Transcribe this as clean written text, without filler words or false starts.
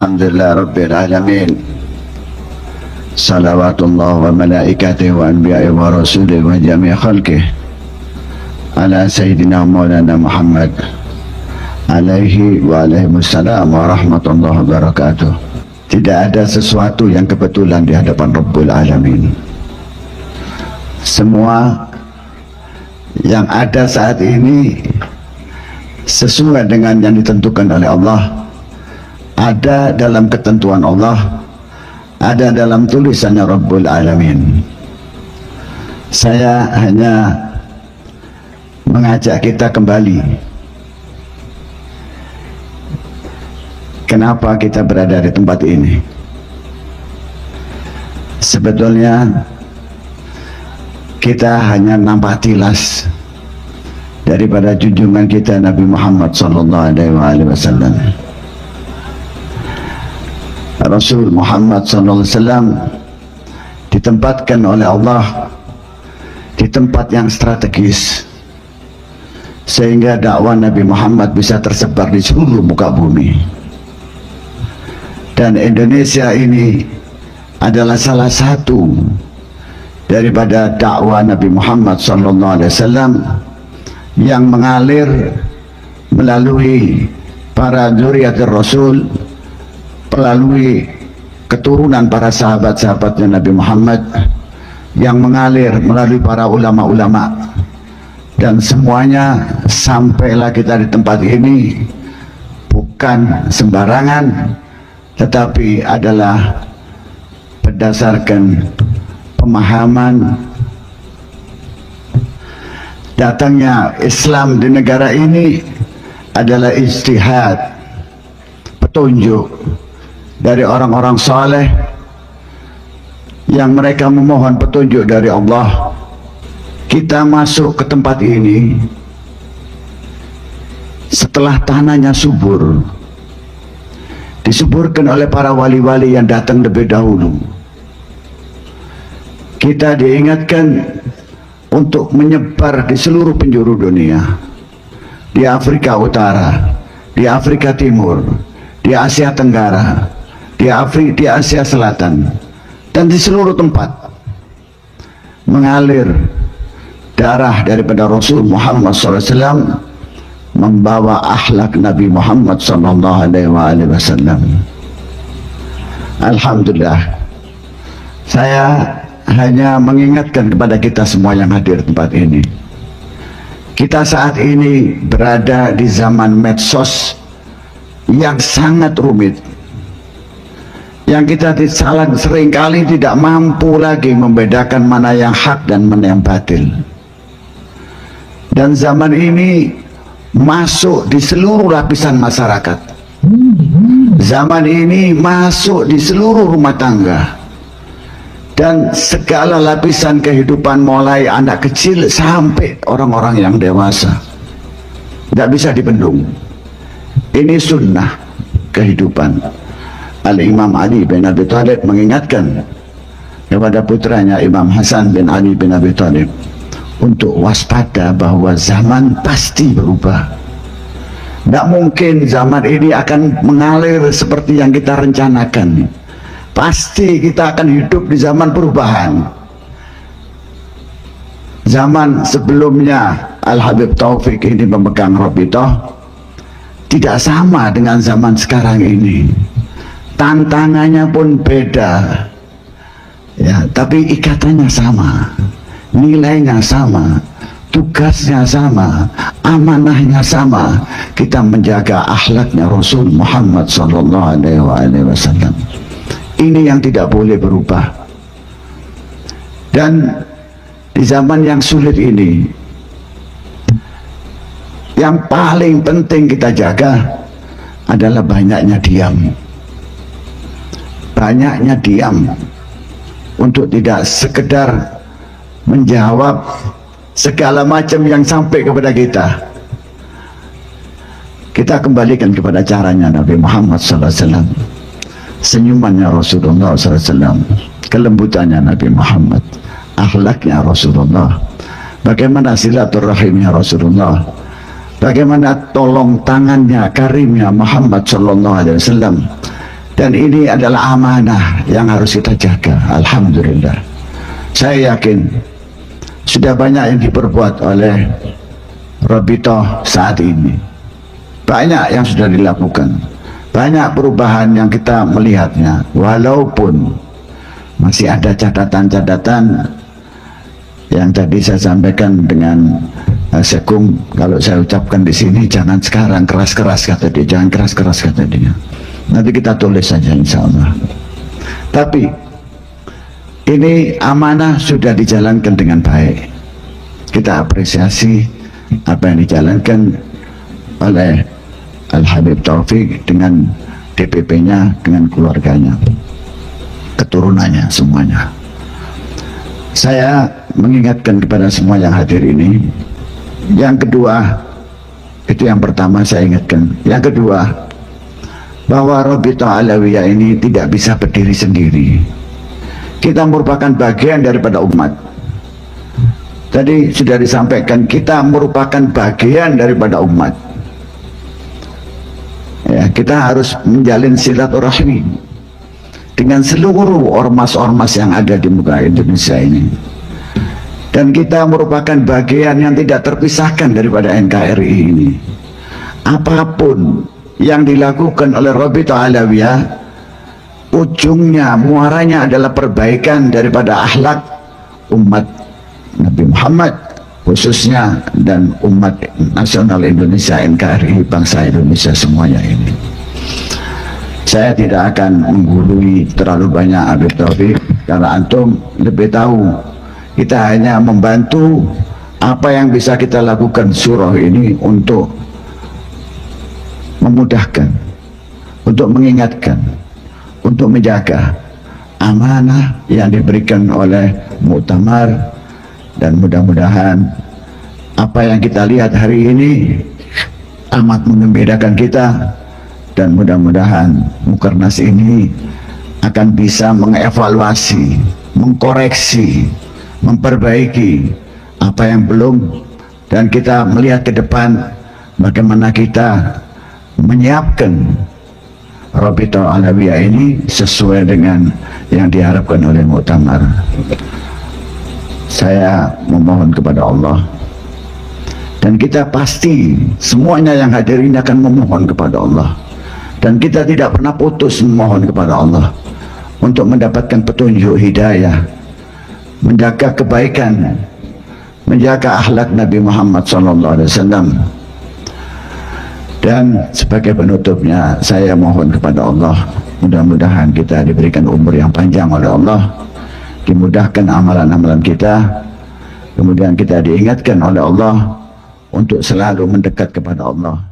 Alhamdulillah Rabbil Alamin. Salawatullah wa malaikatihi wa anbiya'i wa rasulih wa jami'i khalqih ala Sayyidina Maulana Muhammad alaihi wa alaihimussalam wa rahmatullahi wa barakatuh. Tidak ada sesuatu yang kebetulan di hadapan Rabbul Alamin. Semua yang ada saat ini sesuai dengan yang ditentukan oleh Allah, ada dalam ketentuan Allah, ada dalam tulisannya Rabbul Alamin. Saya hanya mengajak kita kembali. Kenapa kita berada di tempat ini? Sebetulnya kita hanya nampak tilas daripada junjungan kita Nabi Muhammad SAW. Rasul Muhammad SAW ditempatkan oleh Allah di tempat yang strategis sehingga dakwah Nabi Muhammad bisa tersebar di seluruh muka bumi. Dan Indonesia ini adalah salah satu daripada dakwah Nabi Muhammad SAW yang mengalir melalui para zuriatul Rasul, melalui keturunan para sahabat-sahabatnya Nabi Muhammad, yang mengalir melalui para ulama-ulama, dan semuanya sampailah kita di tempat ini bukan sembarangan, tetapi adalah berdasarkan pemahaman datangnya Islam di negara ini adalah ijtihad, petunjuk dari orang-orang saleh yang mereka memohon petunjuk dari Allah. Kita masuk ke tempat ini setelah tanahnya subur, disuburkan oleh para wali-wali yang datang lebih dahulu. Kita diingatkan untuk menyebar di seluruh penjuru dunia, di Afrika Utara, di Afrika Timur, di Asia Tenggara, di Asia Selatan, dan di seluruh tempat mengalir darah daripada Rasul Muhammad SAW, membawa akhlak Nabi Muhammad SAW. Alhamdulillah, saya hanya mengingatkan kepada kita semua yang hadir di tempat ini, kita saat ini berada di zaman medsos yang sangat rumit, yang kita seringkali tidak mampu lagi membedakan mana yang hak dan mana yang batil. Dan zaman ini masuk di seluruh lapisan masyarakat. Zaman ini masuk di seluruh rumah tangga dan segala lapisan kehidupan, mulai anak kecil sampai orang-orang yang dewasa. Tidak bisa dibendung. Ini sunnah kehidupan. Al-Imam Ali bin Abi Thalib mengingatkan kepada putranya Imam Hasan bin Ali bin Abi Thalib untuk waspada bahwa zaman pasti berubah. Tidak mungkin zaman ini akan mengalir seperti yang kita rencanakan. Pasti kita akan hidup di zaman perubahan. Zaman sebelumnya Al-Habib Taufik ini memegang Rabithah tidak sama dengan zaman sekarang ini. Tantangannya pun beda, ya, tapi ikatannya sama, nilainya sama, tugasnya sama, amanahnya sama. Kita menjaga akhlaknya Rasul Muhammad SAW. Ini yang tidak boleh berubah. Dan di zaman yang sulit ini, yang paling penting kita jaga adalah banyaknya diam. Banyaknya diam untuk tidak sekedar menjawab segala macam yang sampai kepada kita. Kita kembalikan kepada caranya Nabi Muhammad SAW, senyumannya Rasulullah SAW, kelembutannya Nabi Muhammad, akhlaknya Rasulullah, bagaimana silaturahimnya Rasulullah, bagaimana tolong tangannya karimnya Muhammad SAW Dan ini adalah amanah yang harus kita jaga. Alhamdulillah, saya yakin sudah banyak yang diperbuat oleh Rabithah saat ini. Banyak yang sudah dilakukan, banyak perubahan yang kita melihatnya, walaupun masih ada catatan-catatan yang tadi saya sampaikan dengan sekung. Kalau saya ucapkan di sini, jangan sekarang keras-keras kata dia, jangan keras-keras kata dia. Nanti kita tulis saja insya Allah. Tapi ini amanah sudah dijalankan dengan baik. Kita apresiasi apa yang dijalankan oleh Al-Habib Taufik dengan DPP-nya, dengan keluarganya, keturunannya, semuanya. Saya mengingatkan kepada semua yang hadir ini. Yang kedua, itu yang pertama saya ingatkan. Yang kedua, bahwa Rabithah Alawiyah ini tidak bisa berdiri sendiri. Kita merupakan bagian daripada umat. Tadi sudah disampaikan, kita merupakan bagian daripada umat. Ya, kita harus menjalin silaturahmi dengan seluruh ormas-ormas yang ada di muka Indonesia ini. Dan kita merupakan bagian yang tidak terpisahkan daripada NKRI ini. Apapun yang dilakukan oleh Rabithah Alawiyah, ujungnya, muaranya adalah perbaikan daripada akhlak umat Nabi Muhammad khususnya, dan umat nasional Indonesia, NKRI, bangsa Indonesia semuanya ini. Saya tidak akan menggurui terlalu banyak Habib Taufik, karena antum lebih tahu. Kita hanya membantu apa yang bisa kita lakukan surah ini untuk memudahkan, untuk mengingatkan, untuk menjaga amanah yang diberikan oleh muktamar. Dan mudah-mudahan apa yang kita lihat hari ini amat mengembirakan kita, dan mudah-mudahan Mukernas ini akan bisa mengevaluasi, mengkoreksi, memperbaiki apa yang belum, dan kita melihat ke depan bagaimana kita menyiapkan Rabithah Alawiyah ini sesuai dengan yang diharapkan oleh muktamar. Saya memohon kepada Allah, dan kita pasti semuanya yang hadir ini akan memohon kepada Allah, dan kita tidak pernah putus memohon kepada Allah untuk mendapatkan petunjuk hidayah, menjaga kebaikan, menjaga akhlak Nabi Muhammad SAW. Dan sebagai penutupnya, saya mohon kepada Allah, mudah-mudahan kita diberikan umur yang panjang oleh Allah, dimudahkan amalan-amalan kita, kemudian kita diingatkan oleh Allah untuk selalu mendekat kepada Allah.